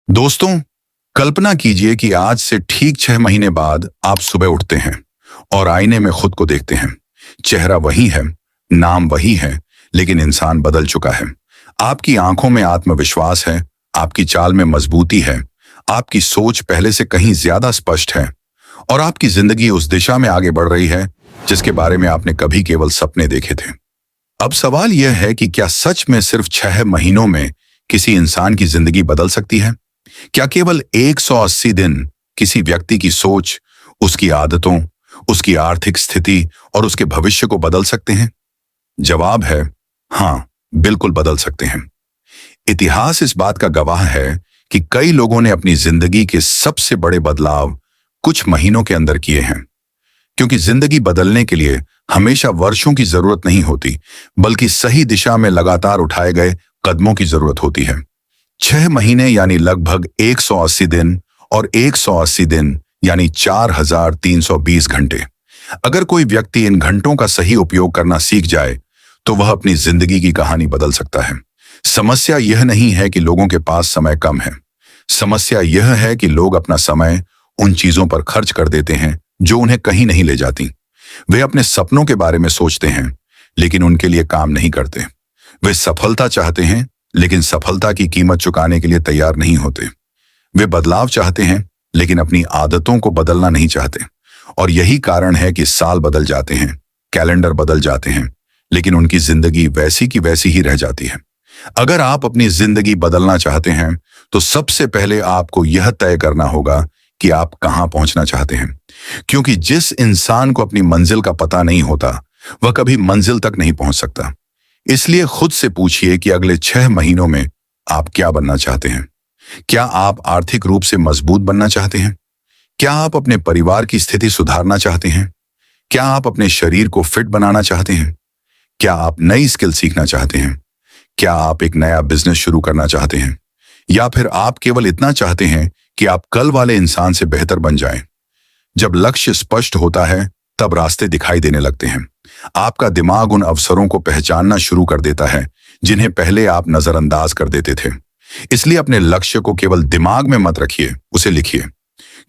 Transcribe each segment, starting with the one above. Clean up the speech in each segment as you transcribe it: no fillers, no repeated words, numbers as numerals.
दोस्तों, कल्पना कीजिए कि आज से ठीक 6 महीने बाद आप सुबह उठते हैं और आईने में खुद को देखते हैं। चेहरा वही है, नाम वही है, लेकिन इंसान बदल चुका है। आपकी आंखों में आत्मविश्वास है, आपकी चाल में मजबूती है, आपकी सोच पहले से कहीं ज्यादा स्पष्ट है और आपकी जिंदगी उस दिशा में आगे बढ़ रही है जिसके बारे में आपने कभी केवल सपने देखे थे। अब सवाल यह है कि क्या सच में सिर्फ 6 महीनों में किसी इंसान की जिंदगी बदल सकती है? क्या केवल 180 दिन किसी व्यक्ति की सोच, उसकी आदतों, उसकी आर्थिक स्थिति और उसके भविष्य को बदल सकते हैं? जवाब है हाँ, बिल्कुल बदल सकते हैं। इतिहास इस बात का गवाह है कि कई लोगों ने अपनी जिंदगी के सबसे बड़े बदलाव कुछ महीनों के अंदर किए हैं। क्योंकि जिंदगी बदलने के लिए हमेशा वर्षों की जरूरत नहीं होती, बल्कि सही दिशा में लगातार उठाए गए कदमों की जरूरत होती है। 6 महीने यानी लगभग 180 दिन और 180 दिन यानी 4320 घंटे। अगर कोई व्यक्ति इन घंटों का सही उपयोग करना सीख जाए तो वह अपनी जिंदगी की कहानी बदल सकता है। समस्या यह नहीं है कि लोगों के पास समय कम है। समस्या यह है कि लोग अपना समय उन चीजों पर खर्च कर देते हैं जो उन्हें कहीं नहीं ले जाती। वे अपने सपनों के बारे में सोचते हैं, लेकिन उनके लिए काम नहीं करते। वे सफलता चाहते हैं, लेकिन सफलता की कीमत चुकाने के लिए तैयार नहीं होते। वे बदलाव चाहते हैं, लेकिन अपनी आदतों को बदलना नहीं चाहते। और यही कारण है कि साल बदल जाते हैं, कैलेंडर बदल जाते हैं, लेकिन उनकी जिंदगी वैसी की वैसी ही रह जाती है। अगर आप अपनी जिंदगी बदलना चाहते हैं, तो सबसे पहले आपको यह तय करना होगा कि आप कहां पहुंचना चाहते हैं। क्योंकि जिस इंसान को अपनी मंजिल का पता नहीं होता, वह कभी मंजिल तक नहीं पहुंच सकता। इसलिए खुद से पूछिए कि अगले 6 महीनों में आप क्या बनना चाहते हैं। क्या आप आर्थिक रूप से मजबूत बनना चाहते हैं? क्या आप अपने परिवार की स्थिति सुधारना चाहते हैं? क्या आप अपने शरीर को फिट बनाना चाहते हैं? क्या आप नई स्किल सीखना चाहते हैं? क्या आप एक नया बिजनेस शुरू करना चाहते हैं? या फिर आप केवल इतना चाहते हैं कि आप कल वाले इंसान से बेहतर बन जाएं? जब लक्ष्य स्पष्ट होता है, तब रास्ते दिखाई देने लगते हैं। आपका दिमाग उन अवसरों को पहचानना शुरू कर देता है जिन्हें पहले आप नजरअंदाज कर देते थे। इसलिए अपने लक्ष्य को केवल दिमाग में मत रखिए, उसे लिखिए।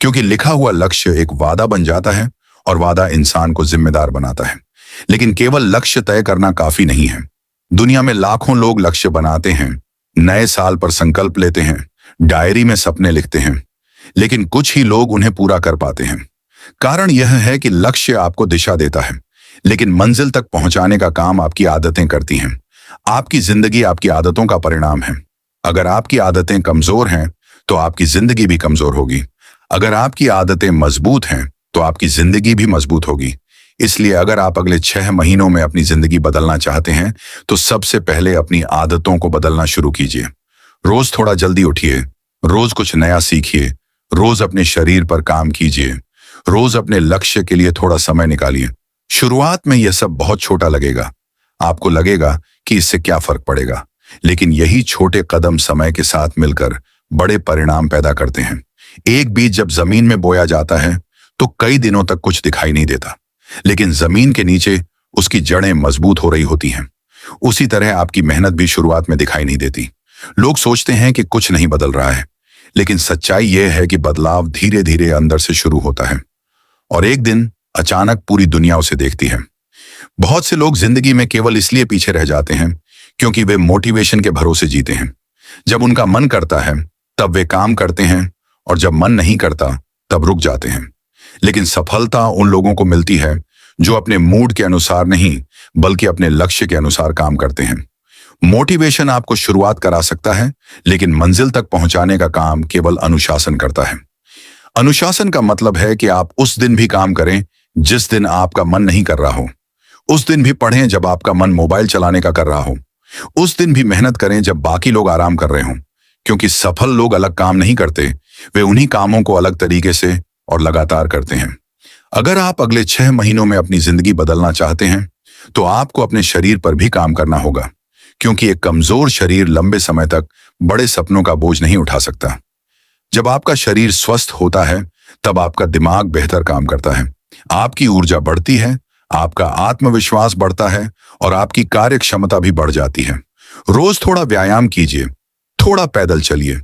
क्योंकि लिखा हुआ लक्ष्य एक वादा बन जाता है और वादा इंसान को जिम्मेदार बनाता है। लेकिन केवल लक्ष्य तय करना काफी नहीं है। दुनिया में लाखों लोग लक्ष्य बनाते हैं, नए साल पर संकल्प लेते हैं, डायरी में सपने लिखते हैं, लेकिन कुछ ही लोग उन्हें पूरा कर पाते हैं। कारण यह है कि लक्ष्य आपको दिशा देता है, लेकिन मंजिल तक पहुंचाने का काम आपकी आदतें करती हैं। आपकी जिंदगी आपकी आदतों का परिणाम है। अगर आपकी आदतें कमजोर हैं, तो आपकी जिंदगी भी कमजोर होगी। अगर आपकी आदतें मजबूत हैं, तो आपकी जिंदगी भी मजबूत होगी। इसलिए अगर आप अगले 6 महीनों में अपनी जिंदगी बदलना चाहते हैं, तो सबसे पहले अपनी आदतों को बदलना शुरू कीजिए। रोज थोड़ा जल्दी उठिए, रोज कुछ नया सीखिए, रोज अपने शरीर पर काम कीजिए, रोज अपने लक्ष्य के लिए थोड़ा समय निकालिए। शुरुआत में यह सब बहुत छोटा लगेगा। आपको लगेगा कि इससे क्या फर्क पड़ेगा, लेकिन यही छोटे कदम समय के साथ मिलकर बड़े परिणाम पैदा करते हैं। एक बीज जब जमीन में बोया जाता है, तो कई दिनों तक कुछ दिखाई नहीं देता, लेकिन जमीन के नीचे उसकी जड़ें मजबूत हो रही होती हैं। उसी तरह आपकी मेहनत भी शुरुआत में दिखाई नहीं देती। लोग सोचते हैं कि कुछ नहीं बदल रहा है, लेकिन सच्चाई यह है कि बदलाव धीरे धीरे अंदर से शुरू होता है और एक दिन अचानक पूरी दुनिया उसे देखती है। बहुत से लोग जिंदगी में केवल इसलिए पीछे रह जाते हैं क्योंकि वे मोटिवेशन के भरोसे जीते हैं। जब उनका मन करता है, तब वे काम करते हैं, और जब मन नहीं करता, तब रुक जाते हैं। लेकिन सफलता उन लोगों को मिलती है जो अपने मूड के अनुसार नहीं, बल्कि अपने लक्ष्य के अनुसार काम करते हैं। मोटिवेशन आपको शुरुआत करा सकता है, लेकिन मंजिल तक पहुंचाने का काम केवल अनुशासन करता है। अनुशासन का मतलब है कि आप उस दिन भी काम करें जिस दिन आपका मन नहीं कर रहा हो। उस दिन भी पढ़ें जब आपका मन मोबाइल चलाने का कर रहा हो। उस दिन भी मेहनत करें जब बाकी लोग आराम कर रहे हों। क्योंकि सफल लोग अलग काम नहीं करते, वे उन्हीं कामों को अलग तरीके से और लगातार करते हैं। अगर आप अगले 6 महीनों में अपनी जिंदगी बदलना चाहते हैं, तो आपको अपने शरीर पर भी काम करना होगा। क्योंकि एक कमजोर शरीर लंबे समय तक बड़े सपनों का बोझ नहीं उठा सकता। जब आपका शरीर स्वस्थ होता है, तब आपका दिमाग बेहतर काम करता है, आपकी ऊर्जा बढ़ती है, आपका आत्मविश्वास बढ़ता है और आपकी कार्य क्षमता भी बढ़ जाती है। रोज थोड़ा व्यायाम कीजिए, थोड़ा पैदल चलिए,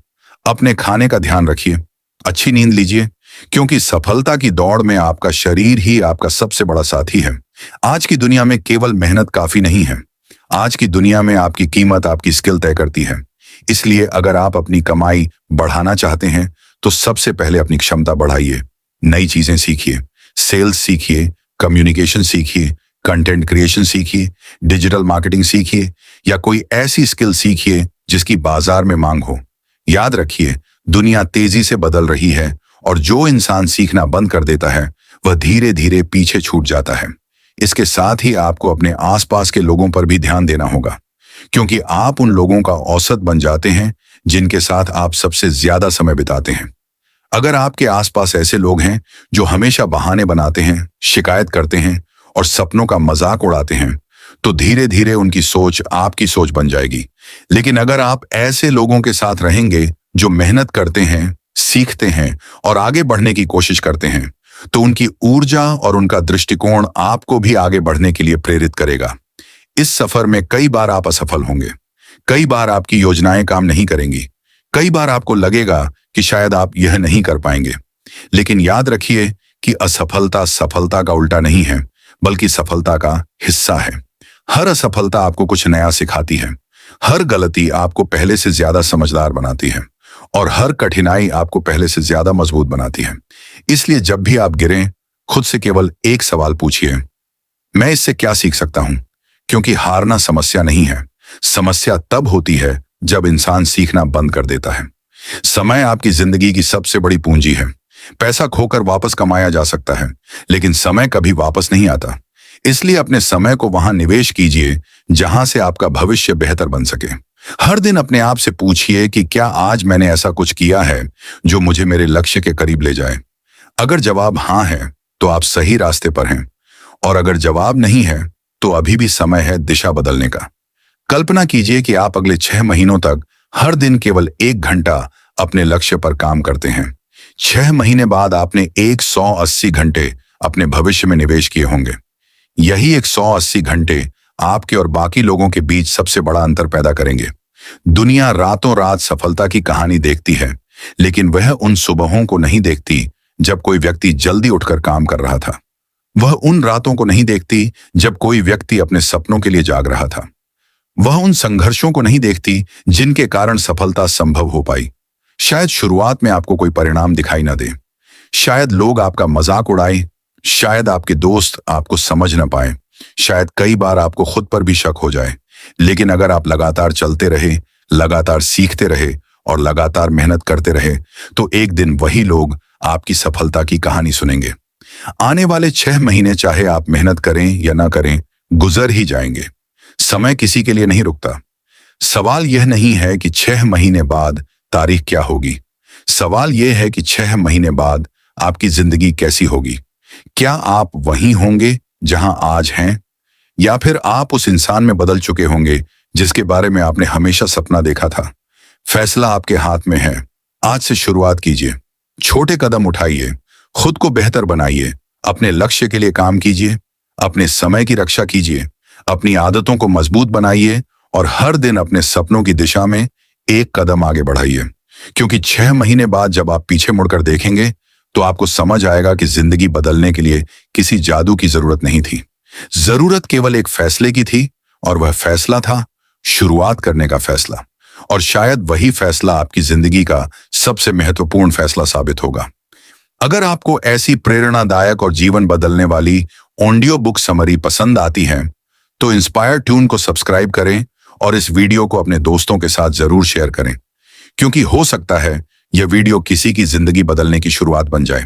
अपने खाने का ध्यान रखिए, अच्छी नींद लीजिए, क्योंकि सफलता की दौड़ में आपका शरीर ही आपका सबसे बड़ा साथी है। आज की दुनिया में केवल मेहनत काफी नहीं है। आज की दुनिया में आपकी कीमत आपकी स्किल तय करती है। इसलिए अगर आप अपनी कमाई बढ़ाना चाहते हैं तो सबसे पहले अपनी क्षमता बढ़ाइए, नई चीजें सीखिए, सेल्स सीखिए, कम्युनिकेशन सीखिए, कंटेंट क्रिएशन सीखिए, डिजिटल मार्केटिंग सीखिए या कोई ऐसी स्किल सीखिए जिसकी बाजार में मांग हो। याद रखिए, दुनिया तेजी से बदल रही है और जो इंसान सीखना बंद कर देता है वह धीरे धीरे पीछे छूट जाता है। इसके साथ ही आपको अपने आसपास के लोगों पर भी ध्यान देना होगा, क्योंकि आप उन लोगों का औसत बन जाते हैं जिनके साथ आप सबसे ज्यादा समय बिताते हैं। अगर आपके आसपास ऐसे लोग हैं जो हमेशा बहाने बनाते हैं, शिकायत करते हैं और सपनों का मजाक उड़ाते हैं, तो धीरे धीरे उनकी सोच आपकी सोच बन जाएगी। लेकिन अगर आप ऐसे लोगों के साथ रहेंगे जो मेहनत करते हैं, सीखते हैं और आगे बढ़ने की कोशिश करते हैं, तो उनकी ऊर्जा और उनका दृष्टिकोण आपको भी आगे बढ़ने के लिए प्रेरित करेगा। इस सफर में कई बार आप असफल होंगे, कई बार आपकी योजनाएं काम नहीं करेंगी, कई बार आपको लगेगा कि शायद आप यह नहीं कर पाएंगे। लेकिन याद रखिए कि असफलता सफलता का उल्टा नहीं है, बल्कि सफलता का हिस्सा है। हर असफलता आपको कुछ नया सिखाती है, हर गलती आपको पहले से ज्यादा समझदार बनाती है और हर कठिनाई आपको पहले से ज्यादा मजबूत बनाती है। इसलिए जब भी आप गिरें, खुद से केवल एक सवाल पूछिए, मैं इससे क्या सीख सकता हूं? क्योंकि हारना समस्या नहीं है, समस्या तब होती है जब इंसान सीखना बंद कर देता है। समय आपकी जिंदगी की सबसे बड़ी पूंजी है। पैसा खोकर वापस कमाया जा सकता है, लेकिन समय कभी वापस नहीं आता। इसलिए अपने समय को वहां निवेश कीजिए जहां से आपका भविष्य बेहतर बन सके। हर दिन अपने आप से पूछिए कि क्या आज मैंने ऐसा कुछ किया है जो मुझे मेरे लक्ष्य के करीब ले जाए। अगर जवाब हाँ है तो आप सही रास्ते पर हैं, और अगर जवाब नहीं है तो अभी भी समय है दिशा बदलने का। कल्पना कीजिए कि आप अगले 6 महीनों तक हर दिन केवल 1 घंटा अपने लक्ष्य पर काम करते हैं। 6 महीने बाद आपने 180 घंटे अपने भविष्य में निवेश किए होंगे। यही 180 घंटे आपके और बाकी लोगों के बीच सबसे बड़ा अंतर पैदा करेंगे। दुनिया रातों रात सफलता की कहानी देखती है, लेकिन वह उन सुबहों को नहीं देखती जब कोई व्यक्ति जल्दी उठकर काम कर रहा था। वह उन रातों को नहीं देखती जब कोई व्यक्ति अपने सपनों के लिए जाग रहा था। वह उन संघर्षों को नहीं देखती जिनके कारण सफलता संभव हो पाई। शायद शुरुआत में आपको कोई परिणाम दिखाई न दे, शायद लोग आपका मजाक उड़ाए, शायद आपके दोस्त आपको समझ न पाए, शायद कई बार आपको खुद पर भी शक हो जाए। लेकिन अगर आप लगातार चलते रहे, लगातार सीखते रहे और लगातार मेहनत करते रहे, तो एक दिन वही लोग आपकी सफलता की कहानी सुनेंगे। आने वाले 6 महीने चाहे आप मेहनत करें या ना करें, गुजर ही जाएंगे। समय किसी के लिए नहीं रुकता। सवाल यह नहीं है कि 6 महीने बाद तारीख क्या होगी, सवाल यह है कि 6 महीने बाद आपकी जिंदगी कैसी होगी। क्या आप वहीं होंगे जहां आज हैं, या फिर आप उस इंसान में बदल चुके होंगे जिसके बारे में आपने हमेशा सपना देखा था। फैसला आपके हाथ में है। आज से शुरुआत कीजिए, छोटे कदम उठाइए, खुद को बेहतर बनाइए, अपने लक्ष्य के लिए काम कीजिए, अपने समय की रक्षा कीजिए, अपनी आदतों को मजबूत बनाइए और हर दिन अपने सपनों की दिशा में एक कदम आगे बढ़ाइए। क्योंकि 6 महीने बाद जब आप पीछे मुड़कर देखेंगे तो आपको समझ आएगा कि जिंदगी बदलने के लिए किसी जादू की जरूरत नहीं थी। जरूरत केवल एक फैसले की थी, और वह फैसला था शुरुआत करने का फैसला। और शायद वही फैसला आपकी जिंदगी का सबसे महत्वपूर्ण फैसला साबित होगा। अगर आपको ऐसी प्रेरणादायक और जीवन बदलने वाली ऑडियो बुक समरी पसंद आती है तो इंस्पायर ट्यून को सब्सक्राइब करें और इस वीडियो को अपने दोस्तों के साथ जरूर शेयर करें, क्योंकि हो सकता है यह वीडियो किसी की जिंदगी बदलने की शुरुआत बन जाए।